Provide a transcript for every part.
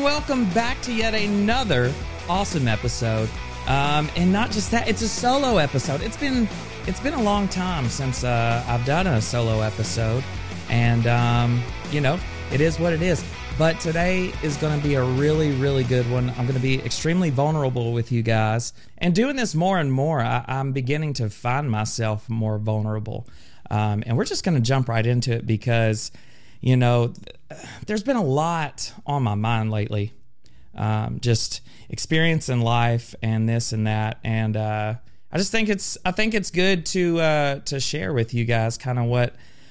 welcome back to yet another awesome episode. And not just that, it's a solo episode. It's been a long time since I've done a solo episode, and it is what it is. But today is going to be a really, really good one. I'm going to be extremely vulnerable with you guys, and doing this more and more, I'm beginning to find myself more vulnerable. And we're just going to jump right into it because, there's been a lot on my mind lately. Just experience in life and this and that, and I think it's good to share with you guys kind of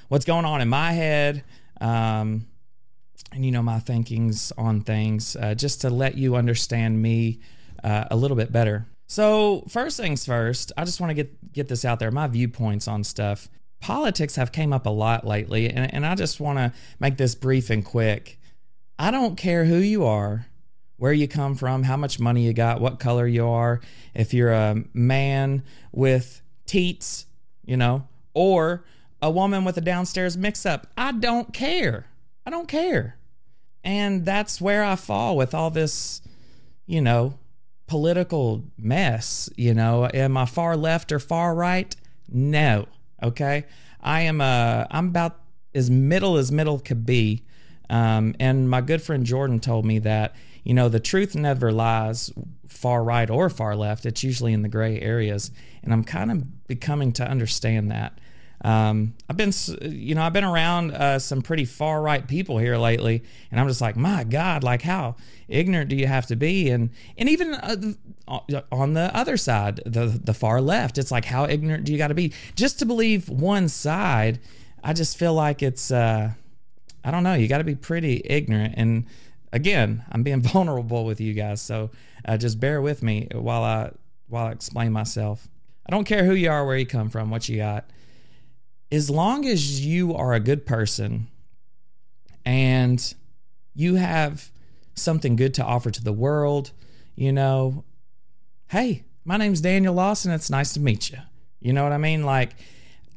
what's going on in my head, and my thinkings on things, just to let you understand me a little bit better. So first things first, I just want to get this out there. My viewpoints on stuff. Politics have came up a lot lately, and I just want to make this brief and quick. I don't care who you are, where you come from, how much money you got, what color you are, if you're a man with teats, or a woman with a downstairs mix-up. I don't care. I don't care. And that's where I fall with all this, political mess. Am I far left or far right? No. Okay? I'm about as middle could be. And my good friend Jordan told me that, the truth never lies far right or far left. It's usually in the gray areas. And I'm kind of becoming to understand that. I've been around some pretty far right people here lately, and I'm just like, my God, like how ignorant do you have to be? And even on the other side, the far left, it's like, how ignorant do you got to be just to believe one side? I just feel like it's, I don't know, you got to be pretty ignorant. And again, I'm being vulnerable with you guys, so just bear with me while I explain myself. I don't care who you are, where you come from, what you got. As long as you are a good person and you have something good to offer to the world, hey, my name's Daniel Lawson. It's nice to meet you. You know what I mean? Like,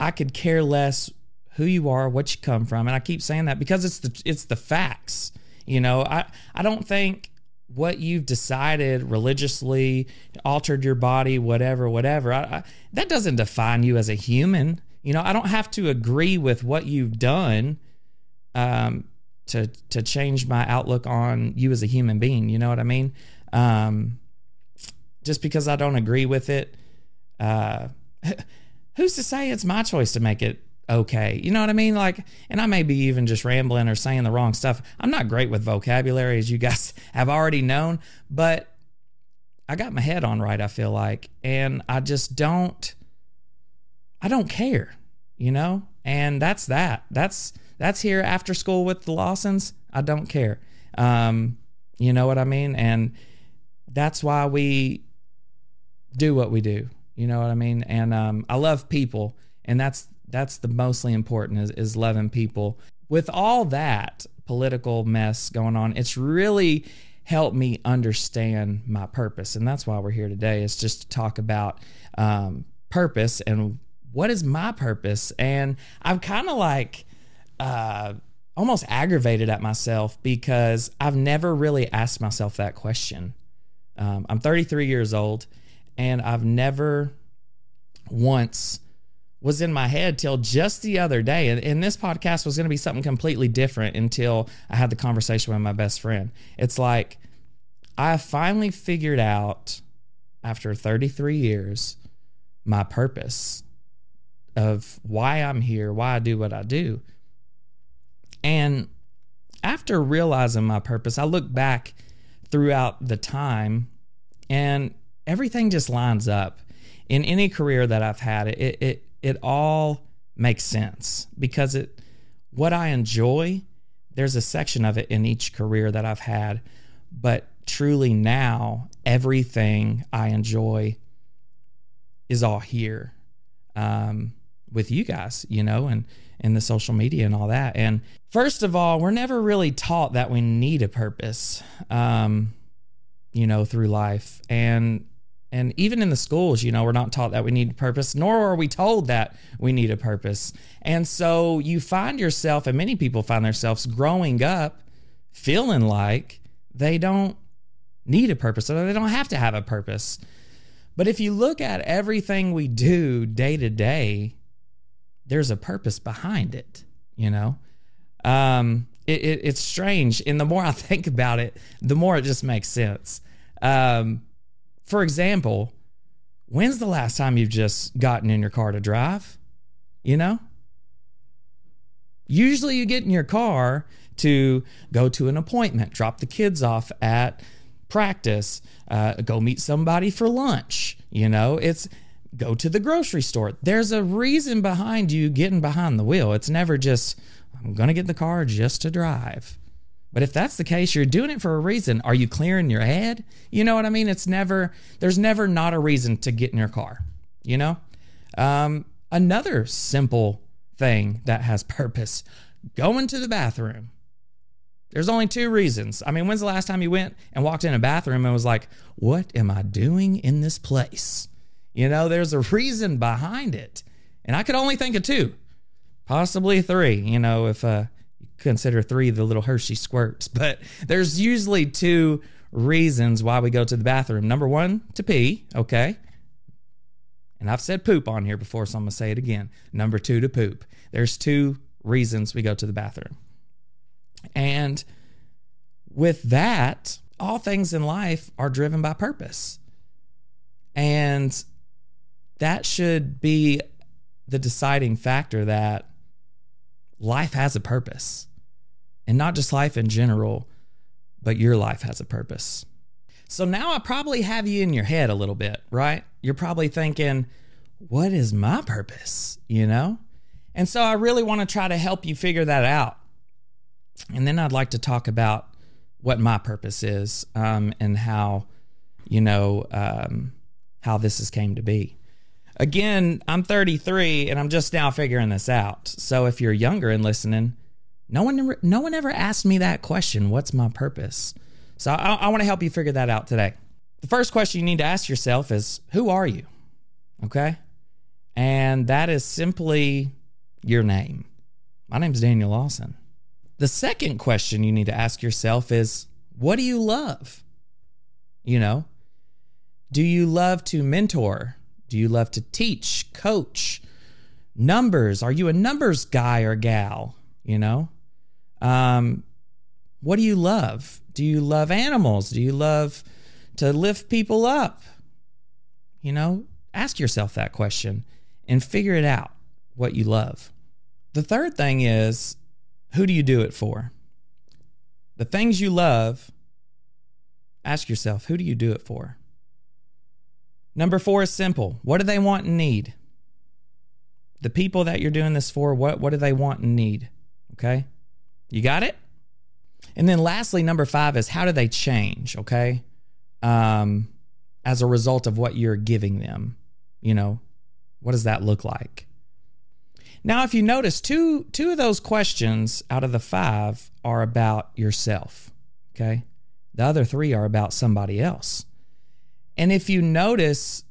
I could care less who you are, what you come from. And I keep saying that because it's the facts. I don't think what you've decided religiously, altered your body, whatever, that doesn't define you as a human. I don't have to agree with what you've done to change my outlook on you as a human being. You know what I mean? Just because I don't agree with it, who's to say it's my choice to make it okay? You know what I mean? Like, and I may be even just rambling or saying the wrong stuff. I'm not great with vocabulary, as you guys have already known, but I got my head on right, I feel like, and I just don't care, and that's that. That's here after school with the Lawsons. I don't care. You know what I mean? And that's why we do what we do. You know what I mean? And I love people, and that's the mostly important is loving people. With all that political mess going on, it's really helped me understand my purpose, and that's why we're here today, is just to talk about purpose and what is my purpose. And I'm kind of like almost aggravated at myself because I've never really asked myself that question. I'm 33 years old, and I've never once was in my head till just the other day. And this podcast was going to be something completely different until I had the conversation with my best friend. It's like I finally figured out, after 33 years, my purpose of why I'm here, why I do what I do. And after realizing my purpose, I look back throughout the time and everything just lines up. In any career that I've had, it all makes sense because what I enjoy, there's a section of it in each career that I've had, but truly now everything I enjoy is all here. With you guys, and the social media and all that. And first of all, we're never really taught that we need a purpose, through life. And even in the schools, we're not taught that we need a purpose, nor are we told that we need a purpose. And so you find yourself, and many people find themselves growing up feeling like they don't need a purpose, or they don't have to have a purpose. But if you look at everything we do day to day, there's a purpose behind it, you know? It's strange. And the more I think about it, the more it just makes sense. For example, when's the last time you've just gotten in your car to drive? You know? Usually you get in your car to go to an appointment, drop the kids off at practice, go meet somebody for lunch. You know, it's go to the grocery store. There's a reason behind you getting behind the wheel. It's never just, I'm going to get in the car just to drive. But if that's the case, you're doing it for a reason. Are you clearing your head? You know what I mean? There's never not a reason to get in your car, you know? Another simple thing that has purpose, going to the bathroom. There's only two reasons. I mean, when's the last time you went and walked in a bathroom and was like, what am I doing in this place? You know, there's a reason behind it. And I could only think of two, possibly three, you know, if you consider three the little Hershey squirts. But there's usually two reasons why we go to the bathroom. Number one, to pee, okay? And I've said poop on here before, so I'm going to say it again. Number two, to poop. There's two reasons we go to the bathroom. And with that, all things in life are driven by purpose. And that should be the deciding factor that life has a purpose. And not just life in general, but your life has a purpose. So now I probably have you in your head a little bit, right? You're probably thinking, what is my purpose? You know? And so I really want to try to help you figure that out. And then I'd like to talk about what my purpose is, and how, you know, how this has came to be. Again, I'm 33 and I'm just now figuring this out. So if you're younger and listening, no one ever asked me that question. What's my purpose? So I want to help you figure that out today. The first question you need to ask yourself is, who are you? Okay. And that is simply your name. My name's Daniel Lawson. The second question you need to ask yourself is, what do you love? You know, do you love to mentor? Do you love to teach, coach, numbers? Are you a numbers guy or gal? You know, what do you love? Do you love animals? Do you love to lift people up? You know, ask yourself that question and figure it out, what you love. The third thing is, who do you do it for? The things you love, ask yourself, who do you do it for? Number 4 is simple. What do they want and need? The people that you're doing this for, what do they want and need? Okay? You got it? And then lastly, number 5 is, how do they change? Okay? As a result of what you're giving them. You know, what does that look like? Now, if you notice, two of those questions out of the 5 are about yourself, okay? The other 3 are about somebody else. And if you notice,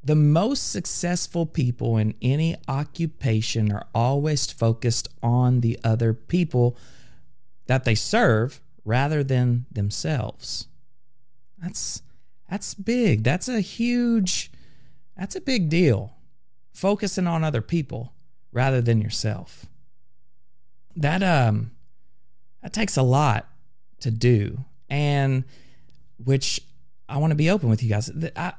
the most successful people in any occupation are always focused on the other people that they serve rather than themselves. That's big. That's a big deal. Focusing on other people rather than yourself. That takes a lot to do, and which I want to be open with you guys. I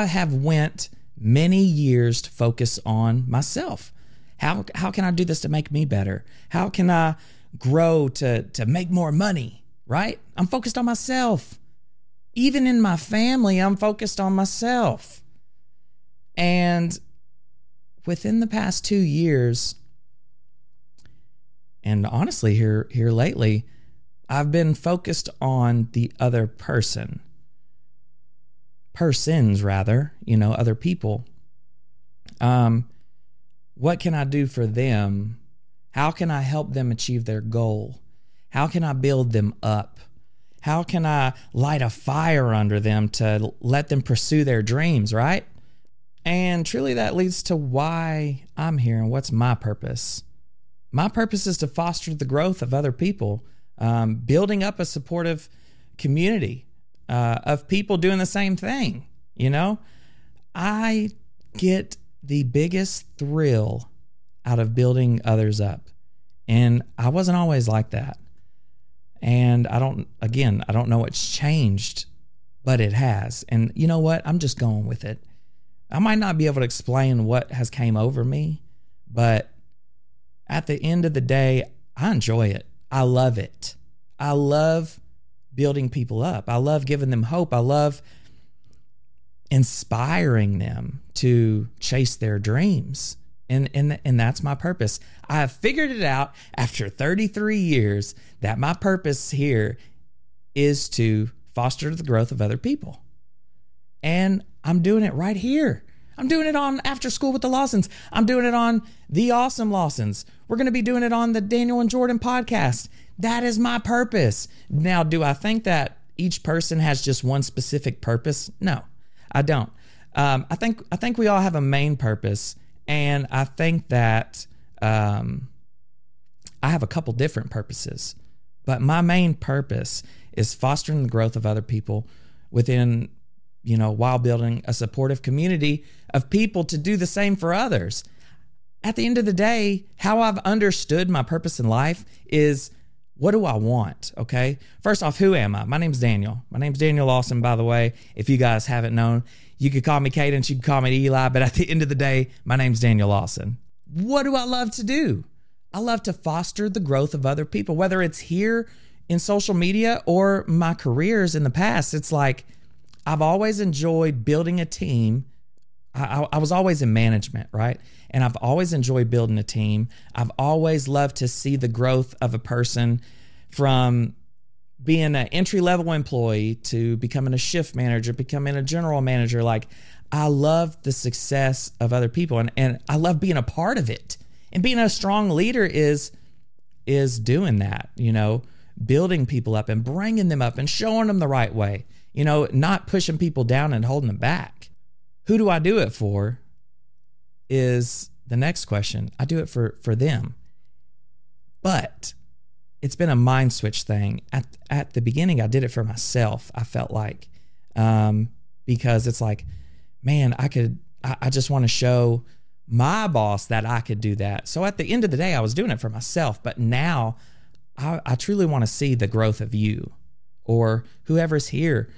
have went many years to focus on myself. How can I do this to make me better? How can I grow to make more money? Right? I'm focused on myself. Even in my family, I'm focused on myself. And within the past 2 years, and honestly here lately, I've been focused on the other persons rather, you know, other people. What can I do for them? How can I help them achieve their goal? How can I build them up? How can I light a fire under them to let them pursue their dreams, right? And truly that leads to why I'm here and what's my purpose. My purpose is to foster the growth of other people, building up a supportive community of people doing the same thing. You know, I get the biggest thrill out of building others up. And I wasn't always like that. And I don't know what's changed, but it has. And you know what? I'm just going with it. I might not be able to explain what has came over me, but at the end of the day, I enjoy it. I love it. I love building people up. I love giving them hope. I love inspiring them to chase their dreams. And that's my purpose. I have figured it out after 33 years that my purpose here is to foster the growth of other people. And I'm doing it right here. I'm doing it on After School with the Lawsons. I'm doing it on The Awesome Lawsons. We're going to be doing it on the Daniel and Jordan podcast. That is my purpose. Now, do I think that each person has just one specific purpose? No, I don't. I think we all have a main purpose, and I think that I have a couple different purposes. But my main purpose is fostering the growth of other people within, while building a supportive community of people to do the same for others. At the end of the day, how I've understood my purpose in life is, what do I want? Okay. First off, who am I? My name's Daniel. My name's Daniel Lawson, by the way. If you guys haven't known, you could call me Cadence, you could call me Eli, but at the end of the day, my name's Daniel Lawson. What do I love to do? I love to foster the growth of other people, whether it's here in social media or my careers in the past. It's like, I've always enjoyed building a team. I was always in management, right? And I've always enjoyed building a team. I've always loved to see the growth of a person from being an entry-level employee to becoming a shift manager, becoming a general manager. Like, I love the success of other people, and I love being a part of it. And being a strong leader is doing that, building people up and bringing them up and showing them the right way, not pushing people down and holding them back. Who do I do it for is the next question. I do it for them. But it's been a mind switch thing. At the beginning, I did it for myself, I felt like, because it's like, man, I just want to show my boss that I could do that. So at the end of the day, I was doing it for myself. But now I truly want to see the growth of you or whoever's here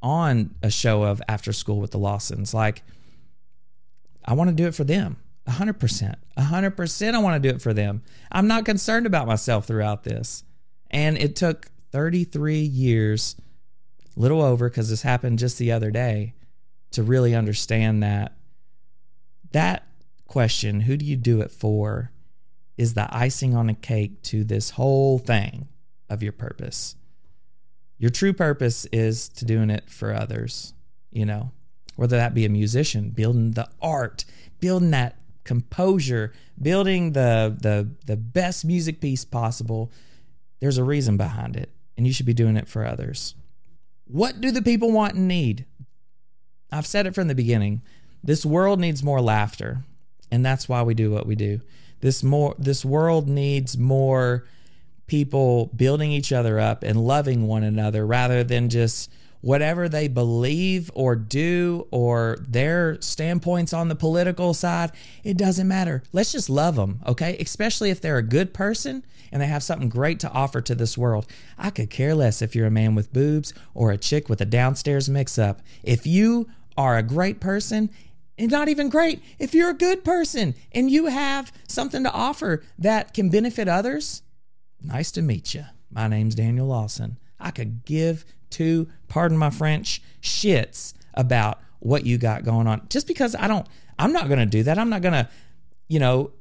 on a show of After School with the Lawsons. Like, I want to do it for them. 100%. 100% I want to do it for them. I'm not concerned about myself throughout this. And it took 33 years, a little over, because this happened just the other day, to really understand that question, who do you do it for, is the icing on a cake to this whole thing of your purpose. Your true purpose is to doing it for others, whether that be a musician, building the art, building that composure, building the best music piece possible. There's a reason behind it, and you should be doing it for others. What do the people want and need? I've said it from the beginning. This world needs more laughter, and that's why we do what we do. This world needs more people building each other up and loving one another rather than just whatever they believe or do or their standpoints on the political side. It doesn't matter. Let's just love them, okay? Especially if they're a good person and they have something great to offer to this world. I could care less if you're a man with boobs or a chick with a downstairs mix-up. If you are a great person, and not even great, if you're a good person and you have something to offer that can benefit others, nice to meet you. My name's Daniel Lawson. I could give two, pardon my French, shits about what you got going on. Just because I'm not going to do that. I'm not going to,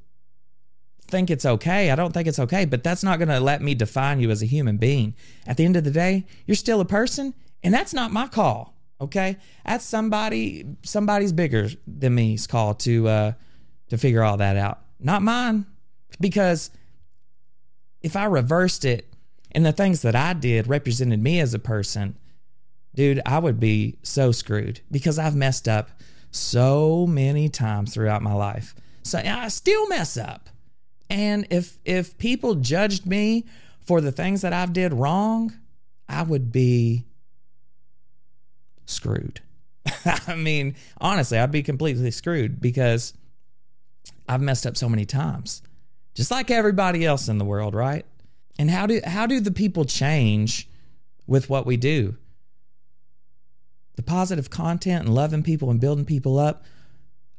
think it's okay. I don't think it's okay, but that's not going to let me define you as a human being. At the end of the day, you're still a person, and that's not my call. Okay, that's somebody's bigger than me's call to figure all that out. Not mine, because if I reversed it and the things that I did represented me as a person, dude, I would be so screwed because I've messed up so many times throughout my life. So I still mess up, and if people judged me for the things that I've did wrong, I would be screwed. I mean, honestly, I'd be completely screwed because I've messed up so many times, just like everybody else in the world, right? And how do the people change with what we do? The positive content and loving people and building people up.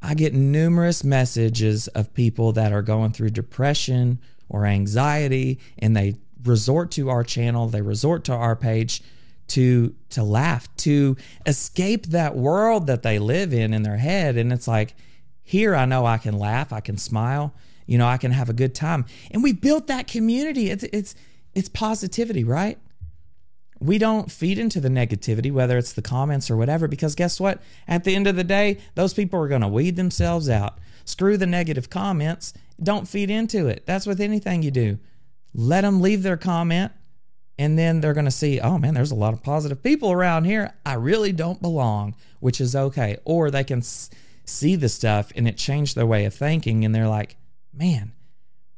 I get numerous messages of people that are going through depression or anxiety, and they resort to our channel, they resort to our page to laugh, to escape that world that they live in their head. And it's like, here I know I can laugh, I can smile, I can have a good time. And we built that community. It's positivity, right? We don't feed into the negativity, whether it's the comments or whatever, because guess what? At the end of the day, those people are going to weed themselves out. Screw the negative comments. Don't feed into it. That's with anything you do. Let them leave their comment, and then they're going to see, oh man, there's a lot of positive people around here. I really don't belong, which is okay. Or they can see the stuff and it changed their way of thinking, and they're like, man,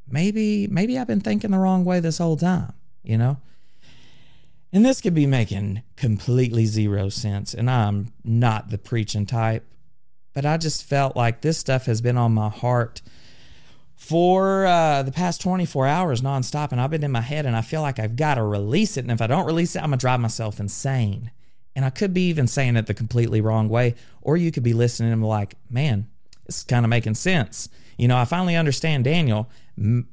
maybe I've been thinking the wrong way this whole time, And this could be making completely zero sense, and I'm not the preaching type, but I just felt like this stuff has been on my heart for the past 24 hours nonstop, and I've been in my head, and I feel like I've got to release it, and if I don't release it, I'm going to drive myself insane. And I could be even saying it the completely wrong way, or you could be listening and be like, man, this is kind of making sense. I finally understand, Daniel,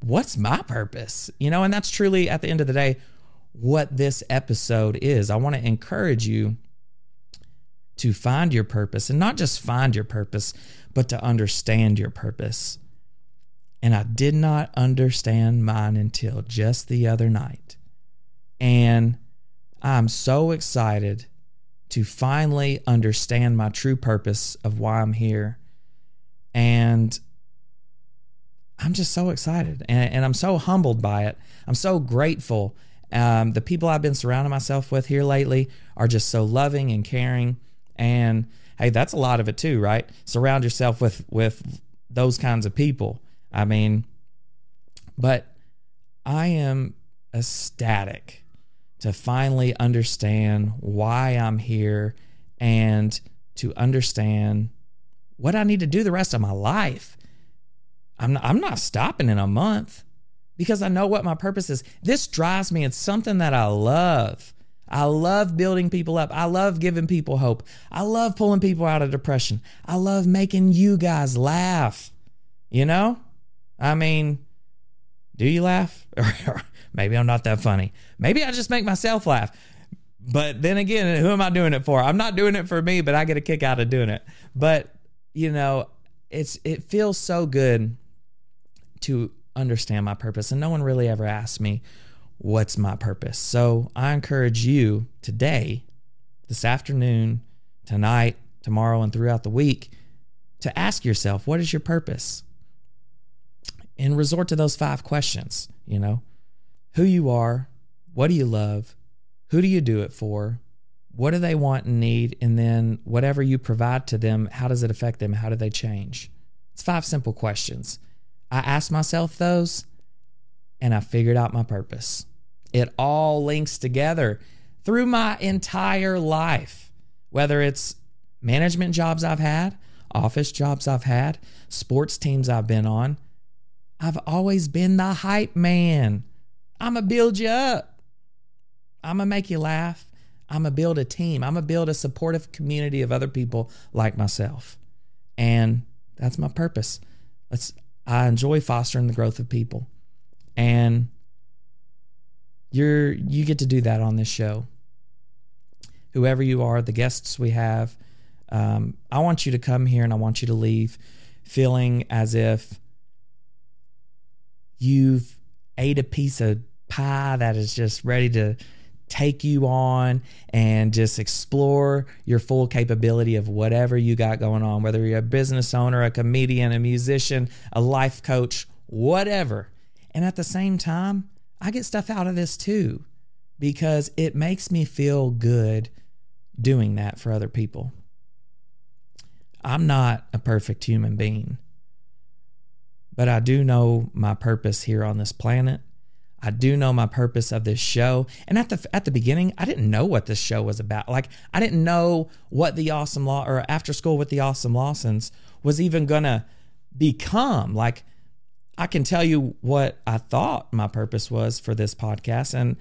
what's my purpose? And that's truly, at the end of the day, what this episode is. I want to encourage you to find your purpose, and not just find your purpose, but to understand your purpose. And I did not understand mine until just the other night. And I'm so excited to finally understand my true purpose of why I'm here. And I'm just so excited, and I'm so humbled by it. I'm so grateful. The people I've been surrounding myself with here lately are just so loving and caring. And hey, that's a lot of it too, right? Surround yourself with those kinds of people. I mean, but I am ecstatic to finally understand why I'm here and to understand what I need to do the rest of my life. I'm not stopping in a month, because I know what my purpose is. This drives me. It's something that I love. I love building people up. I love giving people hope. I love pulling people out of depression. I love making you guys laugh. I mean, do you laugh? Or maybe I'm not that funny. Maybe I just make myself laugh. But then again, who am I doing it for? I'm not doing it for me, but I get a kick out of doing it. But, it feels so good to understand my purpose, and no one really ever asked me what's my purpose. So I encourage you today, this afternoon, tonight, tomorrow, and throughout the week to ask yourself, what is your purpose? And resort to those 5 questions. Who you are, what do you love, who do you do it for, what do they want and need, and then whatever you provide to them, how does it affect them, how do they change? It's 5 simple questions. I asked myself those, and I figured out my purpose. It all links together through my entire life, whether it's management jobs I've had, office jobs I've had, sports teams I've been on. I've always been the hype man. I'm going to build you up. I'm going to make you laugh. I'm going to build a team. I'm going to build a supportive community of other people like myself. And that's my purpose. I enjoy fostering the growth of people, and you get to do that on this show. Whoever you are, the guests we have, I want you to come here and I want you to leave feeling as if you've ate a piece of pie that is just ready to take you on and just explore your full capability of whatever you got going on, whether you're a business owner, a comedian, a musician, a life coach, whatever. And at the same time, I get stuff out of this too, because it makes me feel good doing that for other people. I'm not a perfect human being, but I do know my purpose here on this planet. I do know my purpose of this show. And at the beginning, I didn't know what this show was about. Like, I didn't know what the Awesome Law or After School with the Awesome Lawsons was even gonna become. Like, I can tell you what I thought my purpose was for this podcast. And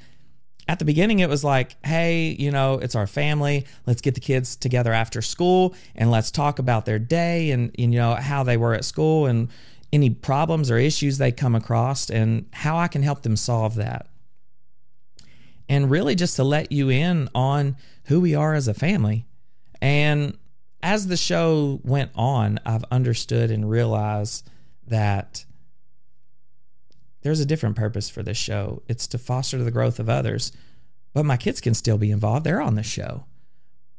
at the beginning, it was like, hey, it's our family. Let's get the kids together after school and let's talk about their day and how they were at school and any problems or issues they come across and how I can help them solve that. And really just to let you in on who we are as a family. And as the show went on, I've understood and realized that there's a different purpose for this show. It's to foster the growth of others. But my kids can still be involved. They're on the show.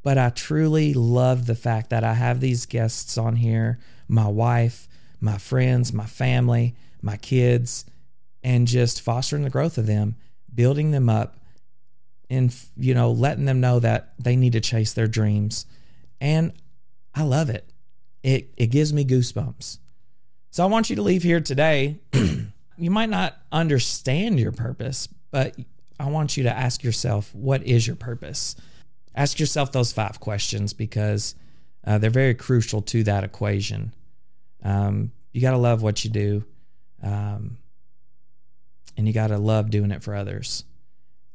But I truly love the fact that I have these guests on here, my wife, my friends, my family, my kids, and just fostering the growth of them, building them up, and letting them know that they need to chase their dreams. And I love it. It gives me goosebumps. So I want you to leave here today. You might not understand your purpose, but I want you to ask yourself, what is your purpose? Ask yourself those 5 questions because they're very crucial to that equation. You got to love what you do, and you got to love doing it for others.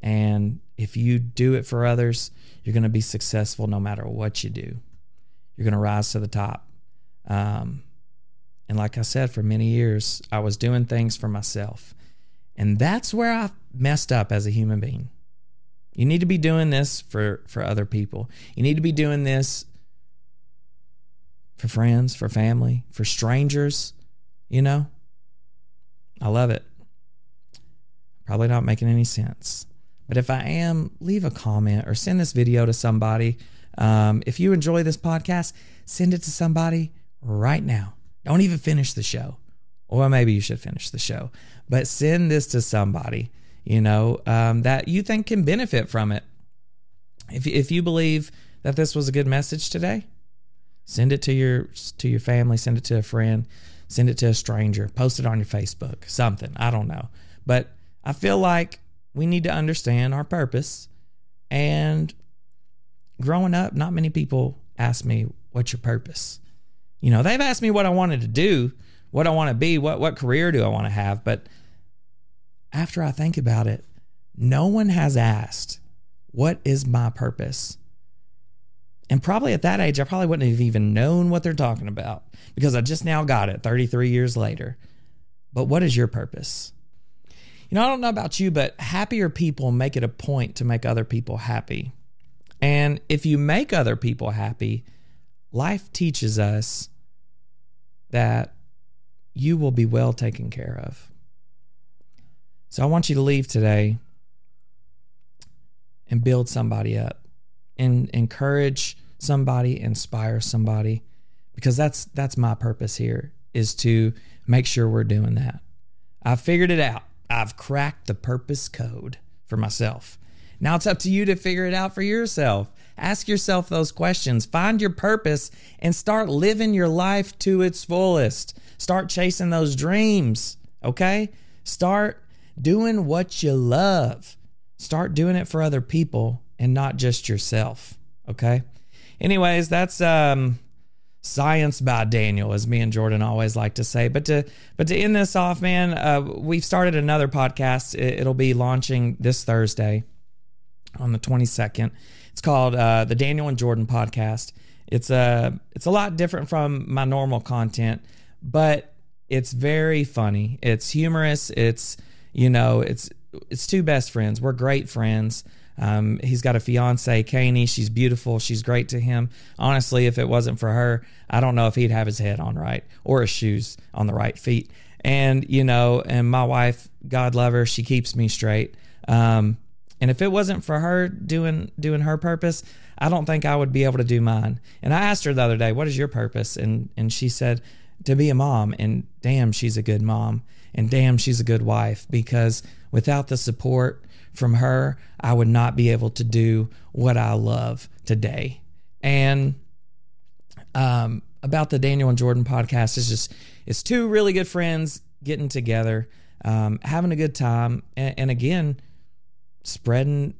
And if you do it for others, you're going to be successful no matter what you do. You're going to rise to the top. And like I said, for many years, I was doing things for myself. And that's where I messed up as a human being. You need to be doing this for other people. You need to be doing this for friends, for family, for strangers. I love it. Probably not making any sense. But if I am, leave a comment or send this video to somebody. If you enjoy this podcast, send it to somebody right now. Don't even finish the show. Or maybe you should finish the show. But send this to somebody, that you think can benefit from it. If you believe that this was a good message today, send it to your family, send it to a friend, send it to a stranger, post it on your Facebook, something. I don't know. But I feel like we need to understand our purpose. And growing up, not many people ask me, what's your purpose? They've asked me what I wanted to do, what I want to be, what career do I want to have. But after I think about it, no one has asked, what is my purpose? And probably at that age, I probably wouldn't have even known what they're talking about because I just now got it 33 years later. But what is your purpose? I don't know about you, but happier people make it a point to make other people happy. And if you make other people happy, life teaches us that you will be well taken care of. So I want you to leave today and build somebody up and encourage somebody, inspire somebody, because that's my purpose here, is to make sure we're doing that. I've figured it out. I've cracked the purpose code for myself. Now it's up to you to figure it out for yourself. Ask yourself those questions. Find your purpose and start living your life to its fullest. Start chasing those dreams, okay? Start doing what you love. Start doing it for other people and not just yourself, okay? Anyways, that's science by Daniel, as me and Jordan always like to say. But to end this off, man, we've started another podcast. It'll be launching this Thursday on the 22nd. It's called the Daniel and Jordan Podcast. It's a lot different from my normal content, but it's very funny. It's humorous. It's two best friends. We're great friends. He's got a fiance, Kanie. She's beautiful. She's great to him. Honestly, if it wasn't for her, I don't know if he'd have his head on right or his shoes on the right feet. And, and my wife, God love her, she keeps me straight. And if it wasn't for her doing her purpose, I don't think I would be able to do mine. And I asked her the other day, what is your purpose? And she said, to be a mom. And damn, she's a good mom. And damn, she's a good wife, because without the support from her, I would not be able to do what I love today. And about the Daniel and Jordan podcast, it's two really good friends getting together. having a good time, and again, spreading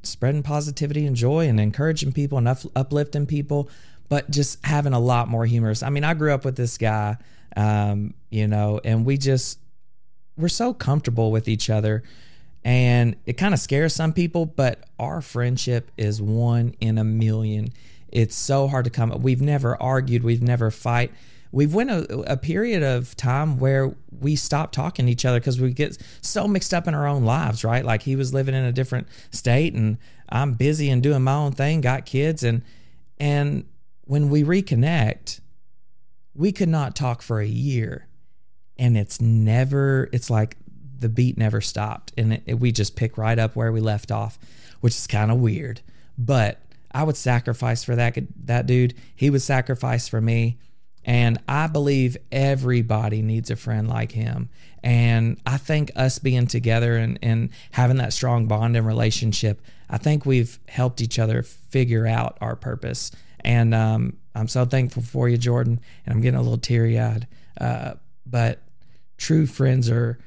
positivity and joy and encouraging people and uplifting people, but just having a lot more humor. I mean, I grew up with this guy, and we're so comfortable with each other, and it kind of scares some people, but our friendship is 1 in a million. It's so hard to come up. We've never argued. We've never fight. We've went a period of time where we stopped talking to each other because we get so mixed up in our own lives, right? Like he was living in a different state and I'm busy and doing my own thing, got kids. And when we reconnect, we could not talk for a year, and it's like the beat never stopped. And we just pick right up where we left off, which is kind of weird, but I would sacrifice for that dude. He would sacrifice for me. And I believe everybody needs a friend like him. And I think us being together and having that strong bond and relationship, I think we've helped each other figure out our purpose. And I'm so thankful for you, Jordan. And I'm getting a little teary-eyed. But true friends are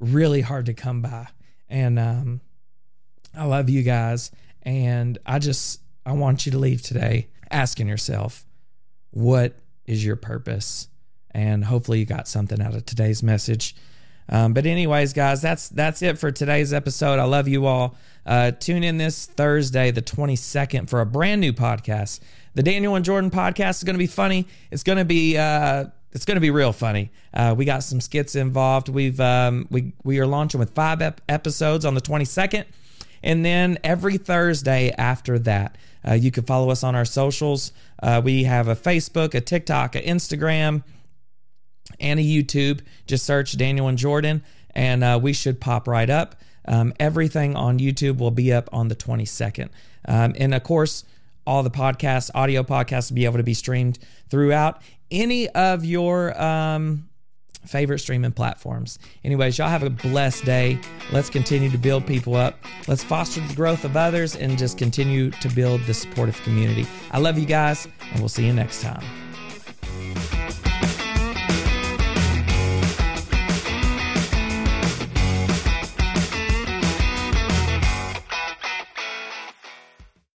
really hard to come by. And I love you guys. And I want you to leave today asking yourself, what is your purpose? And hopefully you got something out of today's message. But anyways, guys, that's it for today's episode. I love you all. Tune in this Thursday, the 22nd, for a brand new podcast. The Daniel and Jordan podcast is going to be funny. It's going to be real funny. We got some skits involved. We are launching with 5 episodes on the 22nd. And then every Thursday after that, you can follow us on our socials. We have a Facebook, a TikTok, an Instagram, and a YouTube. Just search Daniel and Jordan, and we should pop right up. Everything on YouTube will be up on the 22nd. And of course, all the podcasts, audio podcasts, will be able to be streamed throughout any of your favorite streaming platforms. Anyways, y'all have a blessed day. Let's continue to build people up. Let's foster the growth of others and just continue to build the supportive community. I love you guys, and we'll see you next time.